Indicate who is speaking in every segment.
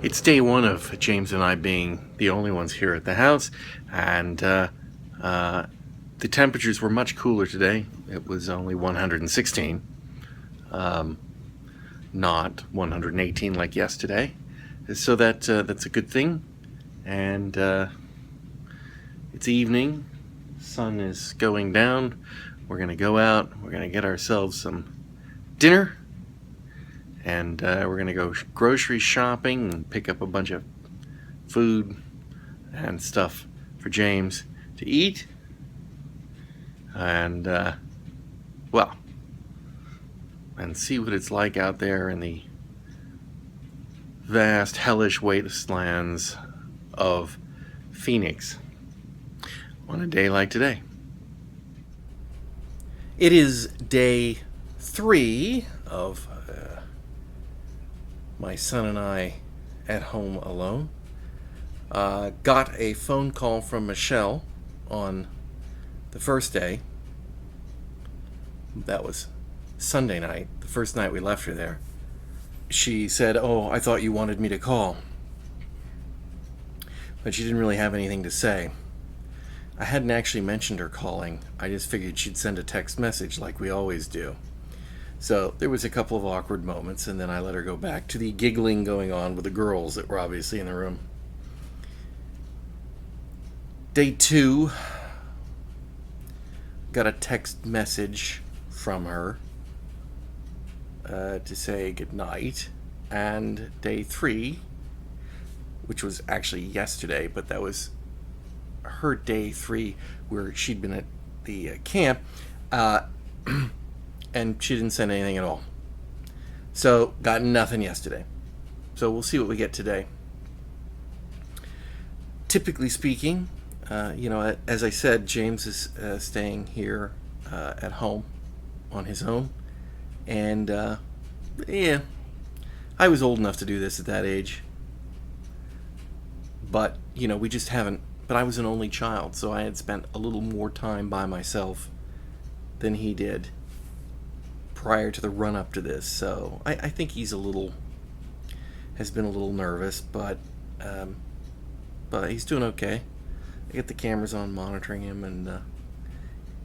Speaker 1: It's day one of James and I being the only ones here at the house, and the temperatures were much cooler today. It was only 116, not 118 like yesterday. So that's a good thing. And it's evening. Sun is going down. We're going to go out. We're going to get ourselves some dinner. And we're going to go grocery shopping and pick up a bunch of food and stuff for James to eat. And, and see what it's like out there in the vast, hellish wastelands of Phoenix on a day like today. It is day 3 of my son and I at home alone. Got a phone call from Michelle on the first day. That was Sunday night, the first night we left her there. She said, "Oh, I thought you wanted me to call." But she didn't really have anything to say. I hadn't actually mentioned her calling. I just figured she'd send a text message like we always do. So there was a couple of awkward moments, and then I let her go back to the giggling going on with the girls that were obviously in the room. Day 2, got a text message from her to say goodnight. And day 3, which was actually yesterday, but that was her day 3 where she'd been at the camp, and she didn't send anything at all. So, got nothing yesterday. So, we'll see what we get today. Typically speaking, as I said, James is staying here at home on his own. And, I was old enough to do this at that age. But, we just haven't. But I was an only child, so I had spent a little more time by myself than he did prior to the run-up to this. So I think he's has been a little nervous, but he's doing okay. I get the cameras on monitoring him, and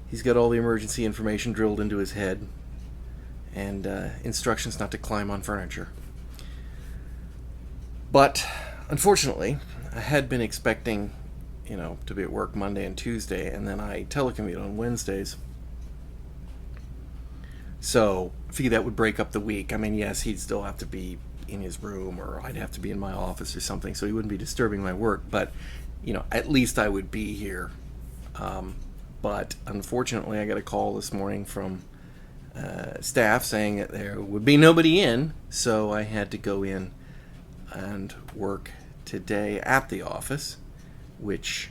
Speaker 1: he's got all the emergency information drilled into his head, and instructions not to climb on furniture. But unfortunately, I had been expecting to be at work Monday and Tuesday, and then I telecommute on Wednesdays. So I figured that would break up the week. I mean, yes, he'd still have to be in his room, or I'd have to be in my office or something, so he wouldn't be disturbing my work, but at least I would be here. But unfortunately, I got a call this morning from staff saying that there would be nobody in, so I had to go in and work today at the office, which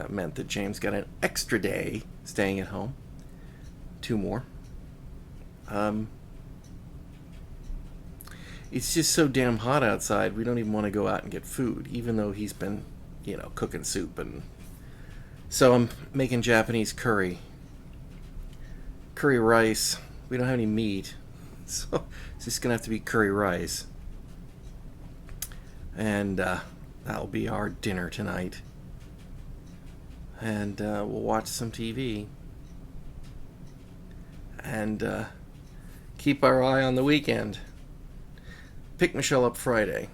Speaker 1: meant that James got an extra day staying at home. 2 more. It's just so damn hot outside, we don't even want to go out and get food, even though he's been, cooking soup. And so I'm making Japanese curry rice. We don't have any meat, so it's just going to have to be curry rice. And that'll be our dinner tonight. And we'll watch some TV. And keep our eye on the weekend. Pick Michelle up Friday.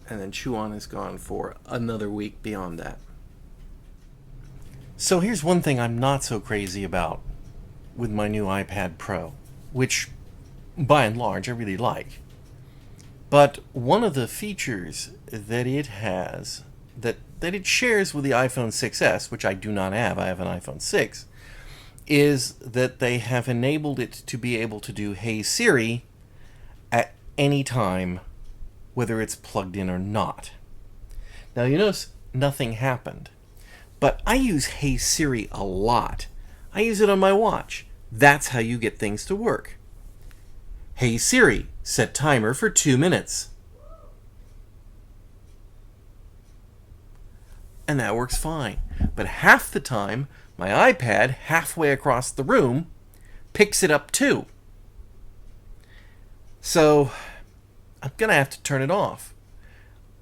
Speaker 1: And then Chew-On is gone for another week beyond that. So here's one thing I'm not so crazy about with my new iPad Pro, which by and large I really like. But one of the features that it has, that it shares with the iPhone 6s, which I do not have, I have an iPhone 6, is that they have enabled it to be able to do Hey Siri at any time, whether it's plugged in or not. Now you notice nothing happened, but I use Hey Siri a lot. I use it on my watch. That's how you get things to work. Hey Siri, set timer for 2 minutes. And that works fine. But half the time, my iPad, halfway across the room, picks it up too. So I'm going to have to turn it off.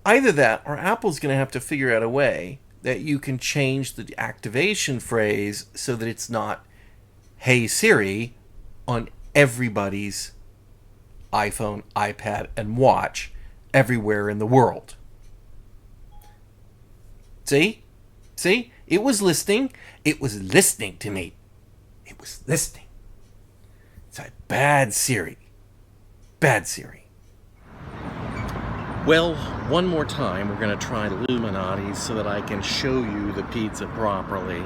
Speaker 1: Either that or Apple's going to have to figure out a way that you can change the activation phrase so that it's not "Hey Siri" on everybody's iPhone, iPad, and watch everywhere in the world. See? See? It was listening. It was listening to me. It was listening. It's a bad Siri. Bad Siri. Well, one more time, we're going to try Illuminati so that I can show you the pizza properly.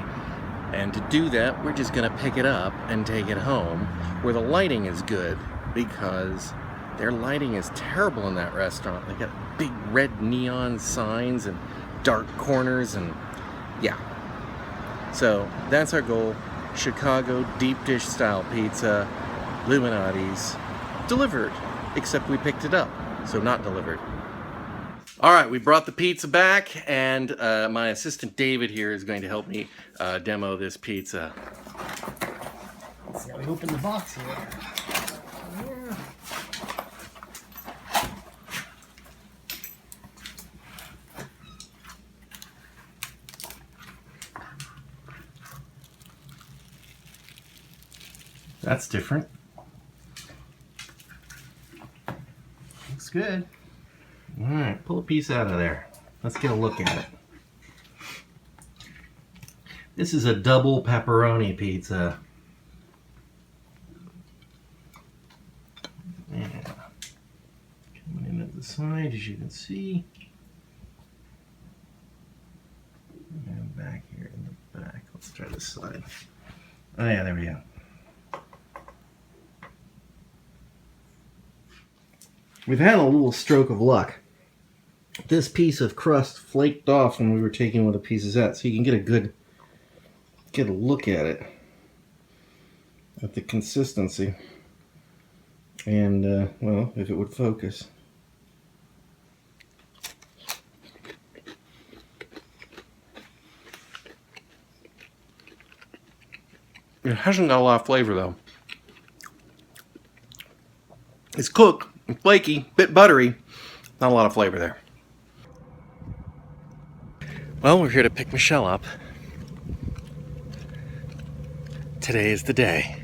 Speaker 1: And to do that, we're just going to pick it up and take it home where the lighting is good, because their lighting is terrible in that restaurant. They got big red neon signs and dark corners, and yeah. So that's our goal. Chicago deep dish style pizza, Illuminati's, delivered, except we picked it up, so not delivered. All right, we brought the pizza back, and my assistant David here is going to help me demo this pizza.
Speaker 2: Let's see how we open the box here.
Speaker 1: That's different.
Speaker 2: Looks good.
Speaker 1: All right, pull a piece out of there. Let's get a look at it. This is a double pepperoni pizza. Yeah. Coming in at the side, as you can see. And back here in the back. Let's try this side. Oh yeah, there we go. We've had a little stroke of luck. This piece of crust flaked off when we were taking one of the pieces out, so you can get a look at it, at the consistency, and well, if it would focus. It hasn't got a lot of flavor though. It's cooked, and flaky, bit buttery, not a lot of flavor there. Well, we're here to pick Michelle up. Today is the day.